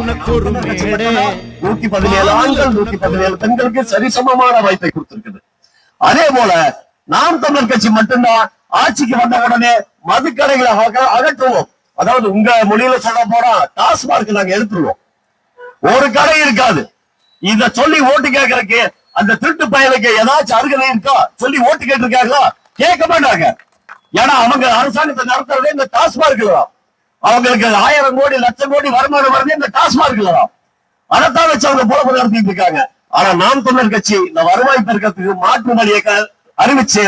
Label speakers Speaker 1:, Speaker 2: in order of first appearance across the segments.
Speaker 1: உனக்கு ஒரு
Speaker 2: 117 ஆண்கள் 117 பெண்களுக்கு சரிசமமான வாய்ப்பை கொடுத்திருக்குது. அதே போல நாம் தமிழர் கட்சி மட்டும்தான் ஆட்சிக்கு வந்த உடனே மதுக்கடைகளை அகற்றுவோம். அதாவது உங்க மொழியில சொல்ல போனா டாஸ்மார்க் நாங்க எடுத்துருவோம். ஒரு கடை இருக்காது. இத சொல்லி ஓட்டு கேட்கறதுக்கு அந்த திருட்டு பயலுக்கு ஏதாச்சும் அருகதை இருக்கா சொல்லி ஓட்டு கேட்டிருக்காங்களா? கேட்க மாட்டாங்க. ஏன்னா அவங்க அரசாங்கத்தை நடத்துறதே இந்த டாஸ்மார்க்ல தான். அவங்களுக்கு 1000 கோடி லட்சம் கோடி வருமானம் வருது இந்த டாஸ்மார்க்ல தான். அதைத்தான் வச்சு அவங்க பொழப்பு நடத்திட்டு இருக்காங்க. ஆனா நாம் தமிழர் கட்சி இந்த வருவாய் பெருக்கத்துக்கு மாற்று வழியை அறிவிச்சு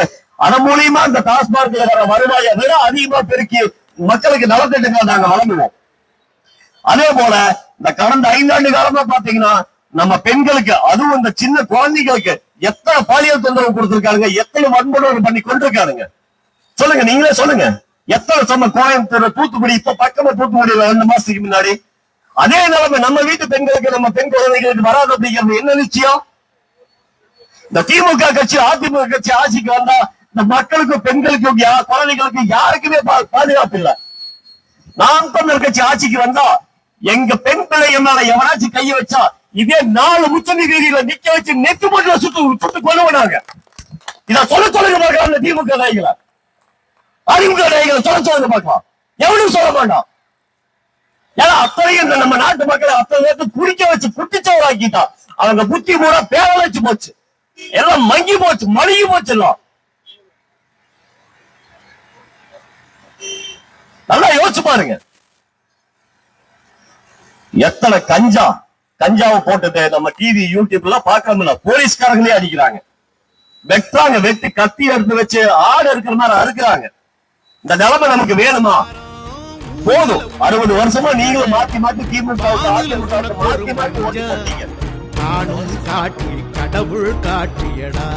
Speaker 2: அதன் மூலியமா இந்த டாஸ்மார்க்ல வர வருவாயை விட அதிகமா பெருக்கி மக்களுக்கு நலத்திட்டங்களை நாங்க வழங்குவோம். அதே போல இந்த கடந்த 5 ஆண்டு காலமா பாத்தீங்கன்னா நம்ம பெண்களுக்கு, அதுவும் இந்த சின்ன குழந்தைகளுக்கு எத்தனை பாலியல் தொந்தரவு கொடுத்திருக்காங்க, எத்தனை வன்முறை பண்ணி கொண்டிருக்காருங்க. சொல்லுங்க, நீங்களே சொல்லுங்க. எத்தனை சொன்ன கோயம்புத்தூர், தூத்துக்குடி, இப்ப பக்கமா தூத்துக்குடியில 2 மாசத்துக்கு முன்னாடி அதே நிலைமை நம்ம வீட்டு பெண்களுக்கு, நம்ம பெண் குழந்தைகளுக்கு வராது அப்படிங்கிறது என்ன நிச்சயம்? இந்த திமுக கட்சி அதிமுக கட்சி ஆட்சிக்கு வந்தா இந்த மக்களுக்கும் பெண்களுக்கும் குழந்தைகளுக்கும் யாருக்குமே பாதுகாப்பு இல்லை. நாம் தமிழர் கட்சி ஆட்சிக்கு வந்தா எங்க பெண் பிள்ளைங்க மேல எவனாச்சும் கைய வச்சா இதே 4 உச்சநீதியில நிக்க வச்சு நெத்து மட்டும் சுட்டு கொள்ளுவாங்க. இத சொல்லுங்க பார்க்கலாம். அந்த திமுக நாய்களை, அதிமுக நாய்களை சொல்லுங்க பார்க்கலாம். எவனும் சொல்ல மாட்டான். ஏன்னா அத்தனையும் நம்ம நாட்டு மக்களை அத்தனை நேரத்துக்கு குடிக்க வச்சு குட்டிச்சவராக்கிட்டான். அவங்க புத்தி பூரா பேரழைச்சு போச்சு, எல்லாம் மங்கி போச்சு, மழுகி போச்சு. எல்லாம் நல்லா யோசிச்சு பாருங்க. எத்தனை கஞ்சாவை போட்டுட்டு நம்ம டிவி யூடியூப்ல பார்க்காம போலீஸ்காரங்களே அடிக்கிறாங்க, வெட்டுறாங்க, வெட்டி கத்தி எடுத்து வச்சு ஆடு இருக்கிற மாதிரி அறுக்கிறாங்க. இந்த நிலைமை நமக்கு வேணுமா? போதும். 60 வருஷமா நீங்களும் மாத்தி மாத்தி திமுக மாத்தி மாத்தி ஓட்டு போட்டீங்க.
Speaker 1: கடவுள் காட்டியடா.